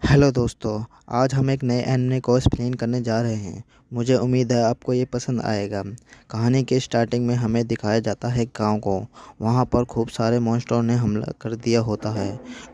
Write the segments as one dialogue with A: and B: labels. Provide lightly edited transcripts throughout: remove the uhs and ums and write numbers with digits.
A: Hello दोस्तों, आज हम एक नए एनिमे को एक्सप्लेन करने जा रहे हैं। मुझे उम्मीद है आपको ये पसंद आएगा। कहानी के स्टार्टिंग में हमें दिखाया जाता है गांव को। वहां पर खूब सारे मॉन्स्टरों ने हमला कर दिया होता है।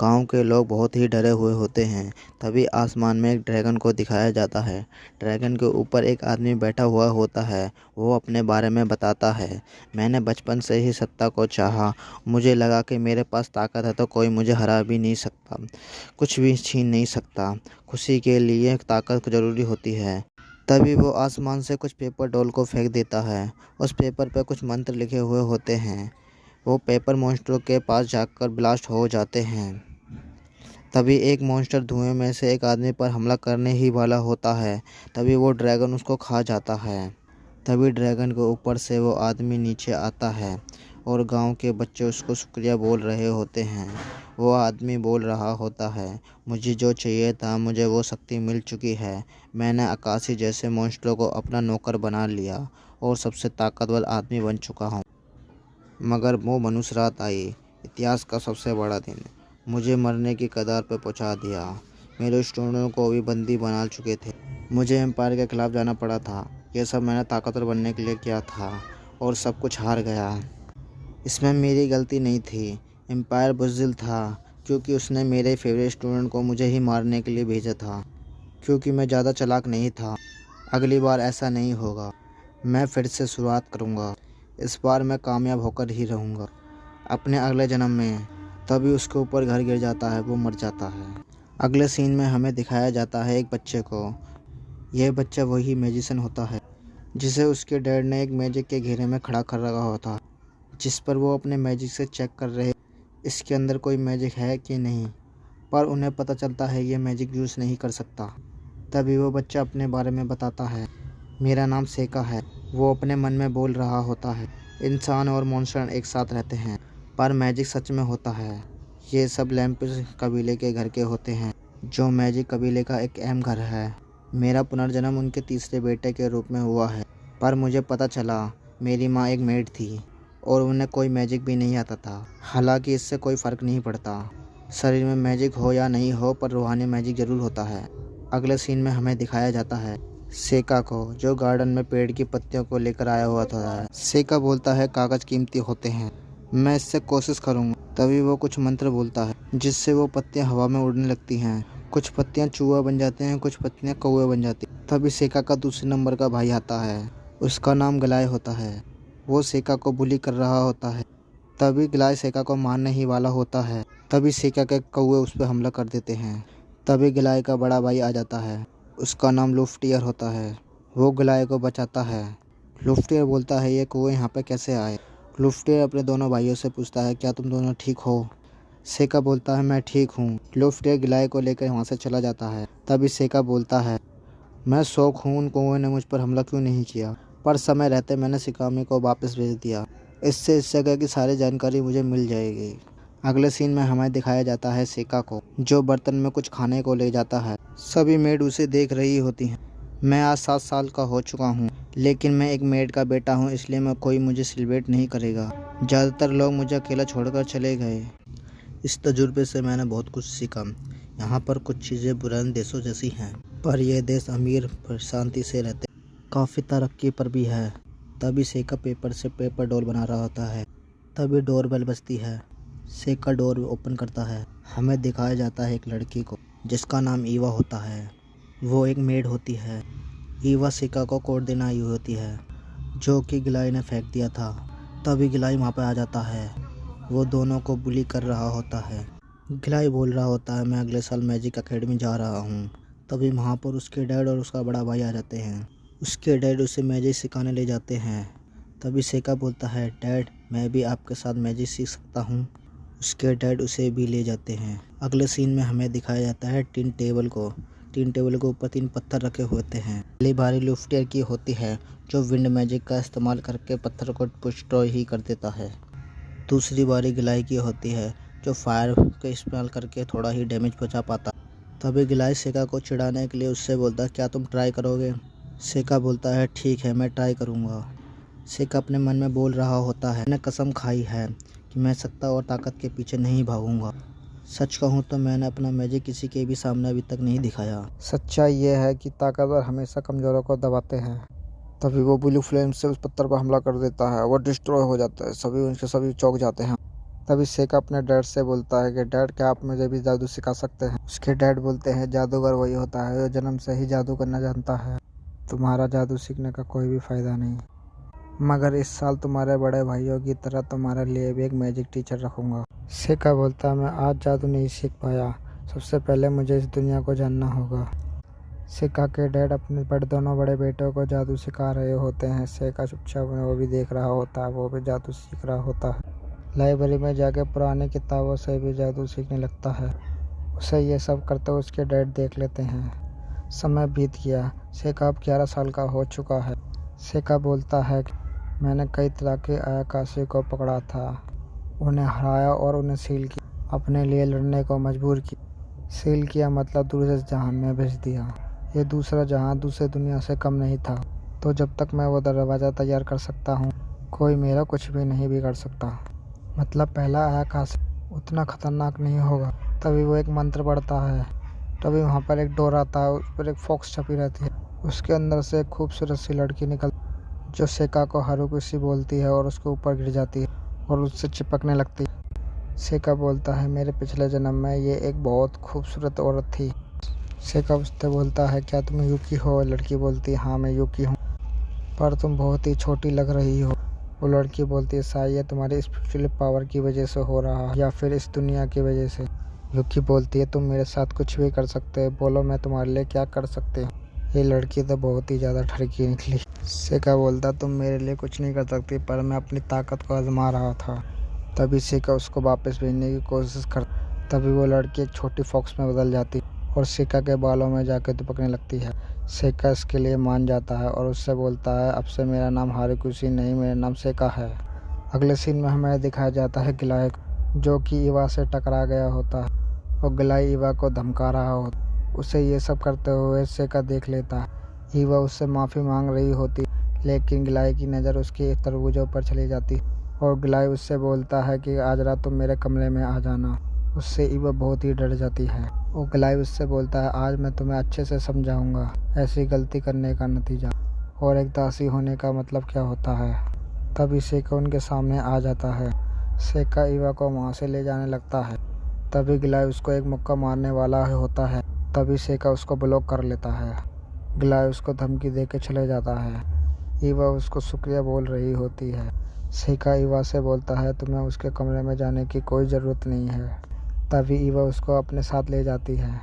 A: गांव के लोग बहुत ही डरे हुए होते हैं। तभी आसमान में एक ड्रैगन को दिखाया जाता है। ड्रैगन के ऊपर एक आदमी बैठा हुआ होता है। वो अपने बारे में बताता है, मैंने बचपन से ही सत्ता को चाहा। मुझे लगा कि मेरे पास ताकत है तो कोई मुझे हरा भी नहीं सकता, कुछ भी छीन नहीं सकता। खुशी के लिए ताकत ज़रूरी होती है। तभी वो आसमान से कुछ पेपर डॉल को फेंक देता है। उस पेपर पर कुछ मंत्र लिखे हुए होते हैं। वो पेपर मॉन्स्टरों के पास जाकर ब्लास्ट हो जाते हैं। तभी एक मॉन्स्टर धुएं में से एक आदमी पर हमला करने ही वाला होता है। तभी वो ड्रैगन उसको खा जाता है। तभी ड्रैगन के ऊपर से वो आदमी नीचे आता है और गांव के बच्चे उसको शुक्रिया बोल रहे होते हैं। वो आदमी बोल रहा होता है, मुझे जो चाहिए था मुझे वो शक्ति मिल चुकी है। मैंने आकाशी जैसे मॉन्स्टरों को अपना नौकर बना लिया और सबसे ताकतवर आदमी बन चुका हूँ। मगर वो मनुष्य रात आई, इतिहास का सबसे बड़ा दिन। मुझे मरने की कगार पर पहुंचा दिया। मेरे स्टूडेंटों को भी बंदी बना चुके थे। मुझे एम्पायर के खिलाफ जाना पड़ा था। ये सब मैंने ताकतवर बनने के लिए किया था और सब कुछ हार गया। इसमें मेरी गलती नहीं थी। एम्पायर बुज़दिल था क्योंकि उसने मेरे फेवरेट स्टूडेंट को मुझे ही मारने के लिए भेजा था, क्योंकि मैं ज़्यादा चालाक नहीं था। अगली बार ऐसा नहीं होगा। मैं फिर से शुरुआत करूँगा। इस बार मैं कामयाब होकर ही रहूँगा अपने अगले जन्म में। तभी उसके ऊपर घर गिर जाता है, वो मर जाता है। अगले सीन में हमें दिखाया जाता है एक बच्चे को। यह बच्चा वही मैजिशियन होता है जिसे उसके डैड ने एक मैजिक के घेरे में खड़ा कर रखा होता, जिस पर वो अपने मैजिक से चेक कर रहे इसके अंदर कोई मैजिक है कि नहीं। पर उन्हें पता चलता है ये मैजिक यूज़ नहीं कर सकता। तभी वो बच्चा अपने बारे में बताता है, मेरा नाम सेका है। वो अपने मन में बोल रहा होता है, इंसान और मॉन्स्टर एक साथ रहते हैं, पर मैजिक सच में होता है। ये सब लैम्पिस कबीले के घर के होते हैं, जो मैजिक कबीले का एक अहम घर है। मेरा पुनर्जन्म उनके तीसरे बेटे के रूप में हुआ है। पर मुझे पता चला मेरी माँ एक मेड थी और उन्हें कोई मैजिक भी नहीं आता था। हालांकि इससे कोई फ़र्क नहीं पड़ता, शरीर में मैजिक हो या नहीं हो, पर रूहानी मैजिक ज़रूर होता है। अगले सीन में हमें दिखाया जाता है सेका को, जो गार्डन में पेड़ की पत्तियों को लेकर आया हुआ था। सेका बोलता है, कागज़ कीमती होते हैं, मैं इससे कोशिश करूँगा। तभी वो कुछ मंत्र बोलता है जिससे वो पत्तियाँ हवा में उड़ने लगती हैं। कुछ पत्तियाँ चूहा बन जाते हैं, कुछ पत्तियाँ कौवे बन जाती हैं। तभी सेका का दूसरे नंबर का भाई आता है, उसका नाम गलाय होता है। वो सेका को बुली कर रहा होता है। तभी गलाय सेका को मारने ही वाला होता है। तभी सेका के कौवे उस पर हमला कर देते हैं। तभी गलाय का बड़ा भाई आ जाता है, उसका नाम लुफ्टियर होता है। वो गलाय को बचाता है। लुफ्टियर बोलता है, ये कौवे यहाँ पे कैसे आए। लुफ्टियर अपने दोनों भाइयों से पूछता है, क्या तुम दोनों ठीक हो। सेका बोलता है, मैं ठीक हूँ। लुफ्टियर गलाय को लेकर वहाँ से चला जाता है। तभी सेका बोलता है, मैं शौक हूँ उन कौवे ने मुझ पर हमला क्यों नहीं किया, पर समय रहते मैंने शिकामी को वापस भेज दिया। इससे इस जगह की सारी जानकारी मुझे मिल जाएगी। अगले सीन में हमें दिखाया जाता है सेका को, जो बर्तन में कुछ खाने को ले जाता है। सभी मेड उसे देख रही होती हैं। मैं आज 7 साल का हो चुका हूँ, लेकिन मैं एक मेड का बेटा हूँ, इसलिए मैं कोई मुझे सेलिब्रेट नहीं करेगा। ज़्यादातर लोग मुझे अकेला छोड़कर चले गए। इस तजुर्बे से मैंने बहुत कुछ सीखा। यहाँ पर कुछ चीज़ें पुराने देशों जैसी हैं, पर यह देश अमीर पर शांति से रहते, काफ़ी तरक्की पर भी है। तभी सेका पेपर से पेपर डॉल बना रहा होता है। तभी डोर बेल बजती है। सेका डोर ओपन करता है। हमें दिखाया जाता है एक लड़की को, जिसका नाम ईवा होता है। वो एक मेड होती है। ईवा सेका को कोड देना आई होती है, जो कि गिलाई ने फेंक दिया था। तभी गिलाई वहाँ पर आ जाता है। वो दोनों को बुली कर रहा होता है। गिलाई बोल रहा होता है, मैं अगले साल मैजिक एकेडमी जा रहा हूँ। तभी वहाँ पर उसके डैड और उसका बड़ा भाई आ जाते हैं। उसके डैड उसे मैजिक सिखाने ले जाते हैं। तभी सेका बोलता है, डैड मैं भी आपके साथ मैजिक सीख सकता हूँ। उसके डैड उसे भी ले जाते हैं। अगले सीन में हमें दिखाया जाता है टीन टेबल को। टीन टेबल के ऊपर 3 पत्थर रखे होते हैं। पहली बारी लुफ्टियर की होती है, जो विंड मैजिक का इस्तेमाल करके पत्थर को डिस्ट्रॉय ही कर देता है। दूसरी बारी गिलाई की होती है, जो फायर का इस्तेमाल करके थोड़ा ही डैमेज पहुँचा पाता। तभी गिलाई सेका को चिढ़ाने के लिए उससे बोलता है, क्या तुम ट्राई करोगे। सेका बोलता है, ठीक है मैं ट्राई करूँगा। सेका अपने मन में बोल रहा होता है, मैंने कसम खाई है कि मैं सत्ता और ताकत के पीछे नहीं भागूंगा। सच कहूँ तो मैंने अपना मैजिक किसी के भी सामने अभी तक नहीं दिखाया।
B: सच्चाई ये है कि ताकतवर हमेशा कमज़ोरों को दबाते हैं। तभी वो ब्लू फ्लेम से उस पत्थर पर हमला कर देता है। वो डिस्ट्रॉय हो जाता है। सभी चौंक जाते हैं। तभी सेका अपने डैड से बोलता है कि डैड, क्या आप मुझे भी जादू सिखा सकते हैं? उसके डैड बोलते हैं, जादूगर वही होता है जो जन्म से ही जादू करना जानता है। तुम्हारा जादू सीखने का कोई भी फ़ायदा नहीं, मगर इस साल तुम्हारे बड़े भाइयों की तरह तुम्हारे लिए भी एक मैजिक टीचर रखूँगा। सेका बोलता है, मैं आज जादू नहीं सीख पाया। सबसे पहले मुझे इस दुनिया को जानना होगा। सेका के डैड अपने दोनों बड़े बेटों को जादू सिखा रहे होते हैं। सेका चुपचाप वो भी देख रहा होता है। वो भी जादू सीख रहा होता है। लाइब्रेरी में जाकर पुरानी किताबों से भी जादू सीखने लगता है। उसे ये सब करते हुए उसके डैड देख लेते हैं। समय बीत गया। सेका अब 11 साल का हो चुका है। सेका बोलता है कि मैंने कई तरह के अयाकाशी को पकड़ा था, उन्हें हराया और उन्हें सील किया, अपने लिए लड़ने को मजबूर किया। सील किया मतलब दूसरे जहान में भेज दिया। ये दूसरा जहां दूसरे दुनिया से कम नहीं था, तो जब तक मैं वो दरवाज़ा तैयार कर सकता हूँ, कोई मेरा कुछ भी नहीं बिगाड़ सकता। मतलब पहला अयाकाशी उतना खतरनाक नहीं होगा। तभी वो एक मंत्र पढ़ता है। तभी वहाँ पर एक डोर आता है। उस पर एक फॉक्स छपी रहती है। उसके अंदर से एक खूबसूरत सी लड़की निकल जो सेका को हारुकुशी बोलती है और उसके ऊपर गिर जाती है और उससे चिपकने लगती है। सेका बोलता है, मेरे पिछले जन्म में ये एक बहुत खूबसूरत औरत थी। सेका उससे बोलता है, क्या तुम यूकी हो? लड़की बोलती है, हाँ मैं यूकी हूँ, पर तुम बहुत ही छोटी लग रही हो। वो लड़की बोलती है, शायद ये तुम्हारी स्पिरिचुअल पावर की वजह से हो रहा है या फिर इस दुनिया की वजह से। यूकी बोलती है, तुम मेरे साथ कुछ भी कर सकते हो, बोलो मैं तुम्हारे लिए क्या कर सकती हूँ। ये लड़की तो बहुत ही ज़्यादा ठरकी निकली। सेका बोलता, तुम मेरे लिए कुछ नहीं कर सकती, पर मैं अपनी ताकत को आजमा रहा था। तभी सेका उसको वापस भेजने की कोशिश कर तभी वो लड़की एक छोटी फॉक्स में बदल जाती और सेका के बालों में जाकर दुबकने लगती है। सेका इसके लिए मान जाता है और उससे बोलता है, अब से मेरा नाम हारुकुशी नहीं, मेरा नाम सेका है। अगले सीन में हमें दिखाया जाता है गिलाई, जो कि इवा से टकरा गया होता है और गिलाई इवा को धमका रहा होता। उसे ये सब करते हुए सेका देख लेता है। इवा उससे माफ़ी मांग रही होती, लेकिन गिलाई की नज़र उसके तरबूजों पर चली जाती और गिलाई उससे बोलता है कि आज रात तुम मेरे कमरे में आ जाना। उससे इवा बहुत ही डर जाती है और गिलाई उससे बोलता है, आज मैं तुम्हें अच्छे से समझाऊंगा ऐसी गलती करने का नतीजा और एक दासी होने का मतलब क्या होता है। तभी सेका उनके सामने आ जाता है। सेका इवा को वहाँ से ले जाने लगता है। तभी गिलाई उसको एक मुक्का मारने वाला होता है। तभी सेका उसको ब्लॉक कर लेता है। गिलाई उसको धमकी दे के चले जाता है। इवा उसको शुक्रिया बोल रही होती है। सेका इवा से बोलता है, तुम्हें उसके कमरे में जाने की कोई ज़रूरत नहीं है। तभी इवा उसको अपने साथ ले जाती है।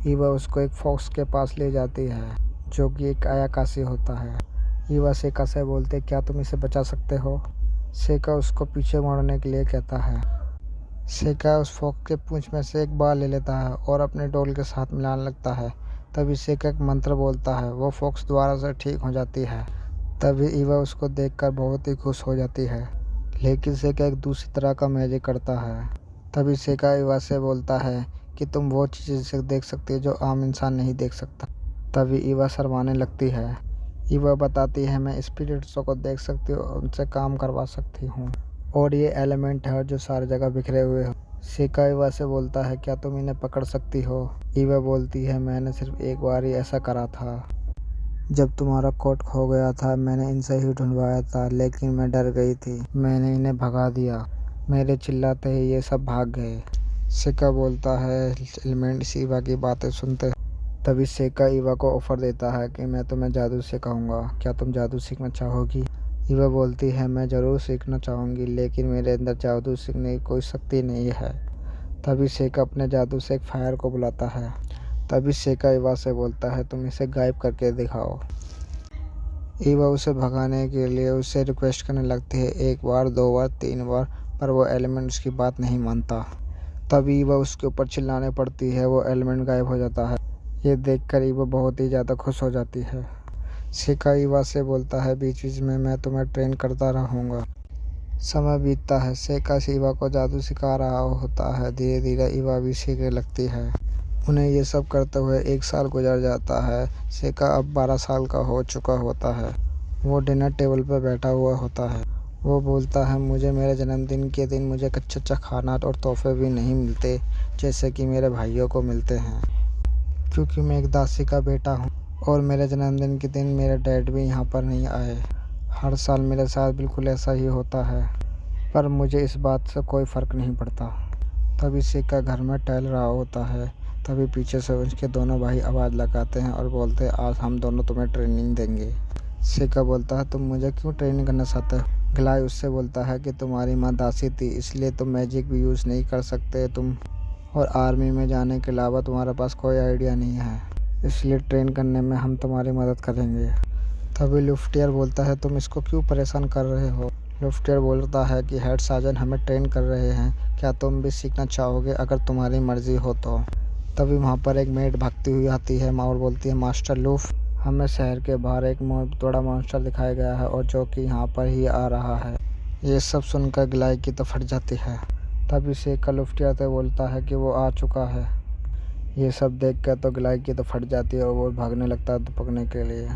B: इवा उसको एक फॉक्स के पास ले जाती है, जो कि एक अयाकाशी होता है। इवा सेका से बोलते, क्या तुम इसे बचा सकते हो? सेका उसको पीछे मोड़ने के लिए कहता है। सेका उस फॉक्स के पूंछ में से एक बाल ले लेता है और अपने डोल के साथ मिलाने लगता है। तभी सेका एक मंत्र बोलता है, वो फॉक्स दोबारा से ठीक हो जाती है। तभी इवा उसको देखकर बहुत ही खुश हो जाती है, लेकिन सेका एक दूसरी तरह का मैजिक करता है। तभी सेका इवा से बोलता है कि तुम वो चीज़ें देख सकती हो जो आम इंसान नहीं देख सकता। तभी इवा शर्माने लगती है। इवा बताती है, मैं स्पिरिट्सों को देख सकती हूँ, उनसे काम करवा सकती हूँ और ये एलिमेंट है जो सारी जगह बिखरे हुए हो। सेका इवा से बोलता है, क्या तुम इन्हें पकड़ सकती हो? इवा बोलती है, मैंने सिर्फ एक बार ही ऐसा करा था, जब तुम्हारा कोट खो गया था। मैंने इनसे ही ढूंढवाया था, लेकिन मैं डर गई थी, मैंने इन्हें भगा दिया। मेरे चिल्लाते ही ये सब भाग गए। सेका बोलता है, एलिमेंट्स इवा की बातें सुनते। तभी सेका इवा को ऑफर देता है कि मैं तुम्हें जादू सिखाऊंगा, क्या तुम जादू सीखना चाहोगी? इवा बोलती है, मैं ज़रूर सीखना चाहूँगी, लेकिन मेरे अंदर जादू सीखने की कोई शक्ति नहीं है। तभी सेका अपने जादू से एक फायर को बुलाता है। तभी सेका इवा से बोलता है, तुम इसे गायब करके दिखाओ। इवा उसे भगाने के लिए उससे रिक्वेस्ट करने लगती है, 1 बार 2 बार 3 बार, पर वो एलिमेंट उसकी बात नहीं मानता। तभी इवा उसके ऊपर चिल्लाने पड़ती है। वो एलिमेंट गायब हो जाता है। ये देखकर इवा बहुत ही ज़्यादा खुश हो जाती है। सेका इवा से बोलता है, बीच बीच में मैं तुम्हें ट्रेन करता रहूँगा। समय बीतता है। सेका इवा को जादू सिखा रहा होता है। धीरे धीरे इवा भी सीखने लगती है। उन्हें ये सब करते हुए 1 साल गुजर जाता है। सेका अब 12 साल का हो चुका होता है। वो डिनर टेबल पर बैठा हुआ होता है। वो बोलता है मुझे मेरे जन्मदिन के दिन मुझे अच्छा खाना और तोहफे भी नहीं मिलते जैसे कि मेरे भाइयों को मिलते हैं, क्योंकि मैं एक दासी का बेटा हूँ और मेरे जन्मदिन के दिन मेरे डैड भी यहाँ पर नहीं आए। हर साल मेरे साथ बिल्कुल ऐसा ही होता है, पर मुझे इस बात से कोई फ़र्क नहीं पड़ता। तभी सेका घर में टहल रहा होता है। तभी पीछे से उसके दोनों भाई आवाज़ लगाते हैं और बोलते हैं आज हम दोनों तुम्हें ट्रेनिंग देंगे। सेका बोलता है तुम मुझे क्यों ट्रेनिंग करना चाहते हो? ग्लाय उससे बोलता है कि तुम्हारी माँ दासी थी इसलिए तुम मैजिक भी यूज़ नहीं कर सकते तुम, और आर्मी में जाने के अलावा तुम्हारे पास कोई आइडिया नहीं है, इसलिए ट्रेन करने में हम तुम्हारी मदद करेंगे। तभी लुफ्टियर बोलता है तुम इसको क्यों परेशान कर रहे हो? लुफ्टियर बोलता है कि हेड सार्जन हमें ट्रेन कर रहे हैं, क्या तुम भी सीखना चाहोगे अगर तुम्हारी मर्जी हो तो? तभी वहाँ पर एक मेड भागती हुई आती है और बोलती है मास्टर लूफ, हमें शहर के बाहर एक बड़ा मॉन्स्टर दिखाया गया है और जो कि यहाँ पर ही आ रहा है। ये सब सुनकर ग्लाय की तो फट जाती है। तभी सेका लुफ्टियर से बोलता है कि वो आ चुका है। ये सब देखकर तो ग्लाय की तो फट जाती है और वो भागने लगता है दुपकने के लिए।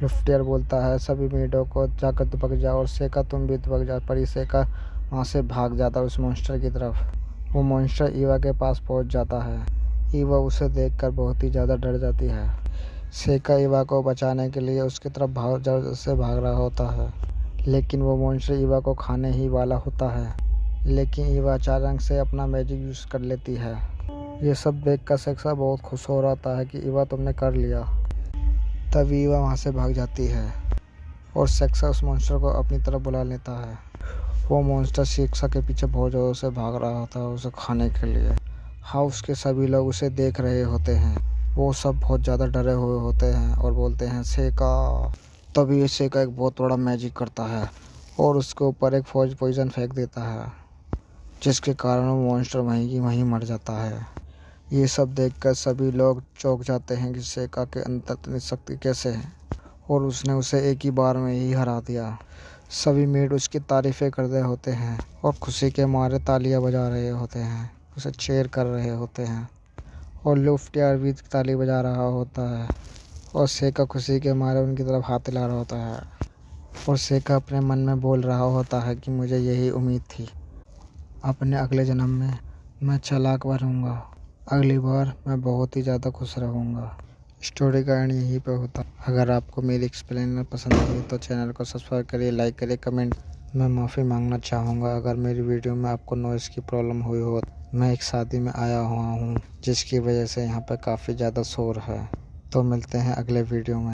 B: लुफ्टियर बोलता है सभी मेडों को जाकर दुपक जाओ और सेका तुम भी दुपक जाओ, पर सेका वहाँ से भाग जाता है उस मॉन्स्टर की तरफ। वो मॉन्स्टर ईवा के पास पहुँच जाता है। ईवा उसे देखकर बहुत ही ज़्यादा डर जाती है। सेका ईवा को बचाने के लिए उसकी तरफ भाग रहा होता है, लेकिन वो मॉन्स्टर ईवा को खाने ही वाला होता है। लेकिन ईवा अचानक से अपना मैजिक यूज़ कर लेती है। ये सब देखकर सेका बहुत खुश हो रहा है कि ईवा तुमने कर लिया। तभी ईवा वहाँ से भाग जाती है और सेक्सा उस मॉन्स्टर को अपनी तरफ बुला लेता है। वो मॉन्स्टर सेक्सा के पीछे बहुत ज़ोरों से भाग रहा होता है उसे खाने के लिए। हाउस के सभी लोग उसे देख रहे होते हैं। वो सब बहुत ज़्यादा डरे हुए होते हैं और बोलते हैं सेका। तभी सेका एक बहुत बड़ा मैजिक करता है और उसके ऊपर एक पॉइजन फेंक देता है, जिसके कारण वो मॉन्स्टर वहीं की वहीं मर जाता है। ये सब देखकर सभी लोग चौंक जाते हैं कि सेका के अंदर इतनी शक्ति कैसे है और उसने उसे एक ही बार में ही हरा दिया। सभी मेड उसकी तारीफ़ें कर रहे होते हैं और खुशी के मारे तालियां बजा रहे होते हैं, उसे चीयर कर रहे होते हैं, और लुफ्टियर भी ताली बजा रहा होता है और सेका खुशी के मारे उनकी तरफ हाथ हिला रहा होता है। और सेका अपने मन में बोल रहा होता है कि मुझे यही उम्मीद थी, अपने अगले जन्म में मैं चालाक बनूंगा, अगली बार मैं बहुत ही ज़्यादा खुश रहूँगा। स्टोरी का एंड यहीं पे होता। अगर आपको मेरी एक्सप्लेनेशन पसंद आई तो चैनल को सब्सक्राइब करिए, लाइक करिए, कमेंट। मैं माफ़ी मांगना चाहूँगा अगर मेरी वीडियो में आपको नॉइज़ की प्रॉब्लम हुई हो। मैं एक शादी में आया हुआ हूँ जिसकी वजह से यहाँ पर काफ़ी ज़्यादा शोर है। तो मिलते हैं अगले वीडियो में।